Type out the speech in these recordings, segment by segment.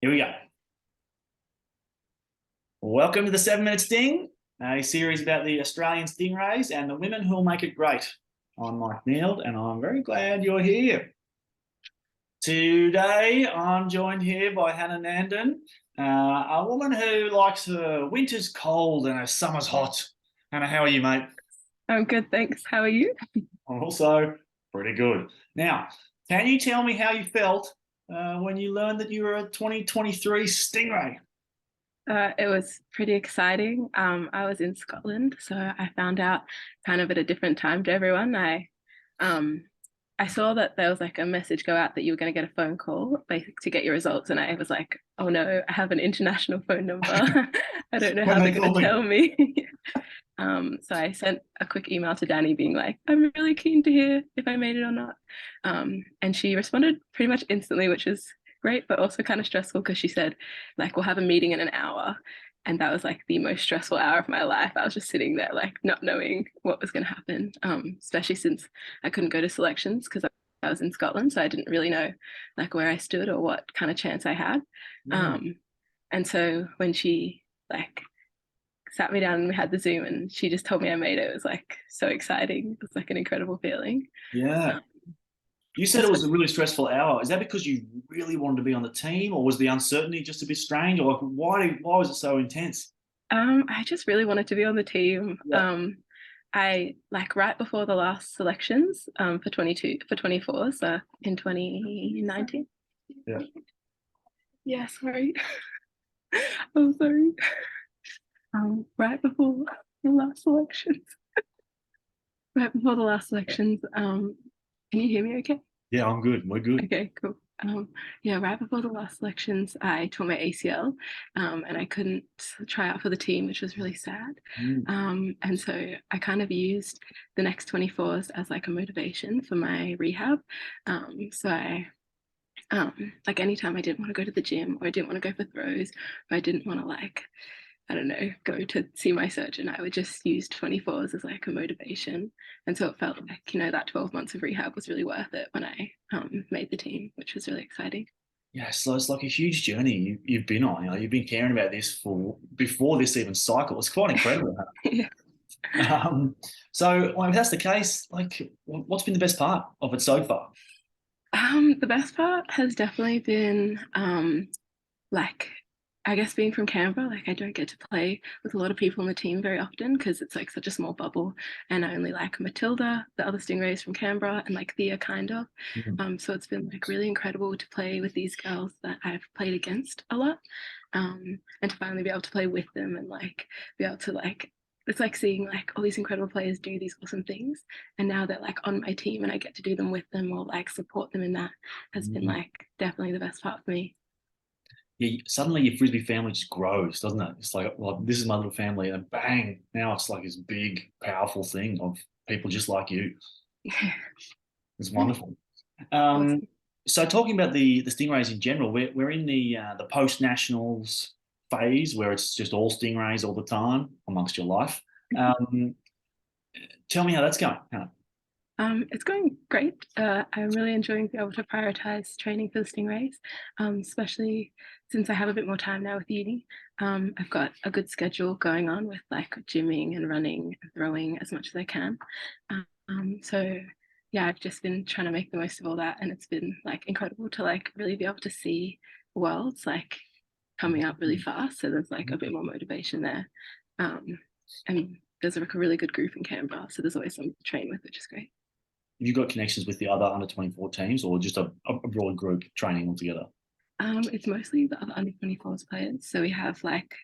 Here we go. Welcome to the 7-Minute Sting, a series about the Australian Stingrays and the women who'll make it great. I'm Mike Neild, and I'm very glad you're here. Today, I'm joined here by Hannah Nandan, a woman who likes her winters cold and her summers hot. Hannah, how are you, mate? I'm good, thanks. How are you? I'm also pretty good. Now, can you tell me how you felt when you learned that you were a 2023 Stingray? It was pretty exciting. I was in Scotland, so I found out kind of at a different time to everyone. I saw that there was like a message go out that you were going to get a phone call to get your results, and I was like, oh no, I have an international phone number. I don't know how they're going to tell me. So I sent a quick email to Danny being like, I'm really keen to hear if I made it or not. And she responded pretty much instantly, which is great, but also kind of stressful because she said, like, we'll have a meeting in an hour. And that was like the most stressful hour of my life. I was just sitting there, like, not knowing what was going to happen, especially since I couldn't go to selections because I was in Scotland. So I didn't really know like where I stood or what kind of chance I had. And so when she like sat me down and we had the Zoom and she just told me I made it, it was like so exciting. It was like an incredible feeling. Yeah. You said it was a really stressful hour. Is that because you really wanted to be on the team, or was the uncertainty just a bit strange? Or like, why was it so intense? I just really wanted to be on the team. Yeah. I like right before the last selections for 24, so in 2019. Yeah. Yeah, sorry. I'm sorry. Right before the last selections. Right before the last selections, can you hear me okay? Yeah, I'm good. We're good. Okay, cool. Yeah, right before the last selections, I tore my ACL, and I couldn't try out for the team, which was really sad. And so I kind of used the next 24s as like a motivation for my rehab. So I like anytime I didn't want to go to the gym or I didn't want to go for throws or I didn't want to like, I don't know, go to see my surgeon, I would just use 24s as like a motivation. And so it felt like, that 12 months of rehab was really worth it when I made the team, which was really exciting. Yeah, so it's like a huge journey you've been on. You've been caring about this for before this even cycle. It's quite incredible. Yeah. So if that's the case, like, what's been the best part of it so far? The best part has definitely been like, I guess being from Canberra, like I don't get to play with a lot of people on the team very often because it's like such a small bubble, and I only like Matilda, the other Stingrays from Canberra, and like Thea kind of. So it's been like really incredible to play with these girls that I've played against a lot, and to finally be able to play with them and like be able to like, it's like seeing like all these incredible players do these awesome things, and now they're like on my team and I get to do them with them or like support them in that has been like definitely the best part for me. Yeah, suddenly your frisbee family just grows, doesn't it? It's like, well, this is my little family, and bang, now it's like this big, powerful thing of people just like you. It's wonderful. Awesome. So talking about the Stingrays in general, we're in the post nationals phase where it's just all Stingrays all the time amongst your life. Tell me how that's going, Hannah. It's going great. I'm really enjoying being able to prioritize training for the Stingrays, especially since I have a bit more time now with uni. I've got a good schedule going on with like gymming and running and throwing as much as I can. So yeah, I've just been trying to make the most of all that, and it's been like incredible to like really be able to see worlds like coming up really fast. So there's like a bit more motivation there. And there's like a really good group in Canberra, so there's always someone to train with, which is great. Have you got connections with the other under 24 teams, or just a broad group training altogether? It's mostly the other under 24s players. So we have like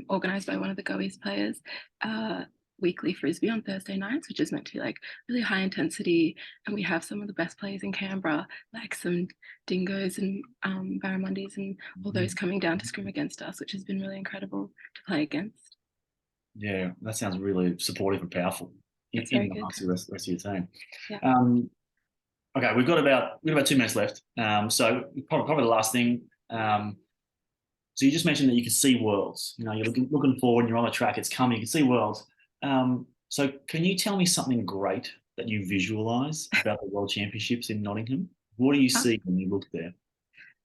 organized by one of the Goeys players, weekly frisbee on Thursday nights, which is meant to be like really high intensity. And we have some of the best players in Canberra, like some dingoes and barramundis and all those coming down to scrim against us, which has been really incredible to play against. Yeah, that sounds really supportive and powerful in amongst the rest of your team. Yeah. Okay, we've got about 2 minutes left. So probably the last thing. So you just mentioned that you can see worlds. You're looking forward and you're on the track. It's coming. You can see worlds. So can you tell me something great that you visualize about the World Championships in Nottingham? What do you see when you look there?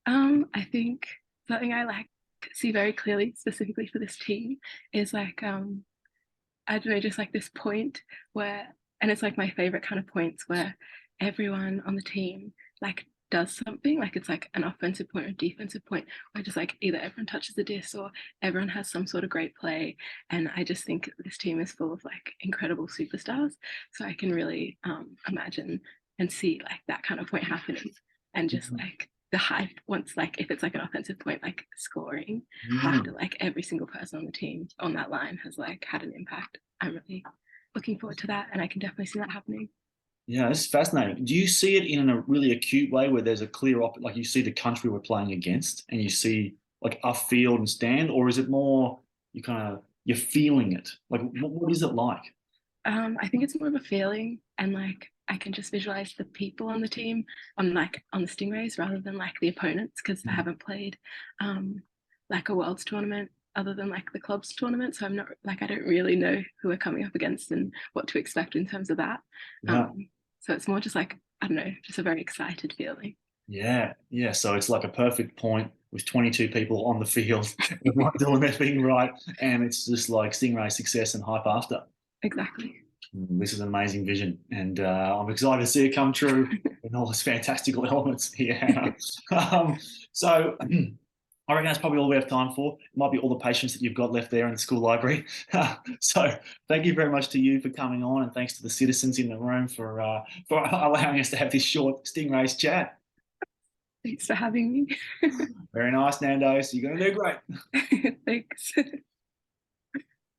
I think something I like see very clearly, specifically for this team, is like I don't know, just like this point where, and it's like my favorite kind of points where everyone on the team like does something, like it's like an offensive point or defensive point, where just like either everyone touches the disc or everyone has some sort of great play. And I just think this team is full of like incredible superstars. So I can really imagine and see like that kind of point happening, and just like the hype once, like if it's like an offensive point, like scoring after like every single person on the team on that line has like had an impact. I'm really looking forward to that, and I can definitely see that happening. Yeah, this is fascinating. Do you see it in a really acute way where there's a clear like you see the country we're playing against and you see like a field and stand, or is it more you're feeling it? Like what is it like? I think it's more of a feeling, and like I can just visualize the people on the team on the Stingrays rather than like the opponents, because I haven't played like a world's tournament other than like the clubs tournament, so I'm not like, I don't really know who we're coming up against and what to expect in terms of that. Yeah. So it's more just like, I don't know, just a very excited feeling. Yeah, yeah. So it's like a perfect point with 22 people on the field, everyone doing their thing right, and it's just like Stingray success and hype after. Exactly. This is an amazing vision, and I'm excited to see it come true in all its fantastical elements here, Hannah. So I reckon that's probably all we have time for. It might be all the patience that you've got left there in the school library. So thank you very much to you for coming on, and thanks to the citizens in the room for allowing us to have this short Stingrays chat. Thanks for having me. Very nice, Nandos. You're going to do great. Thanks.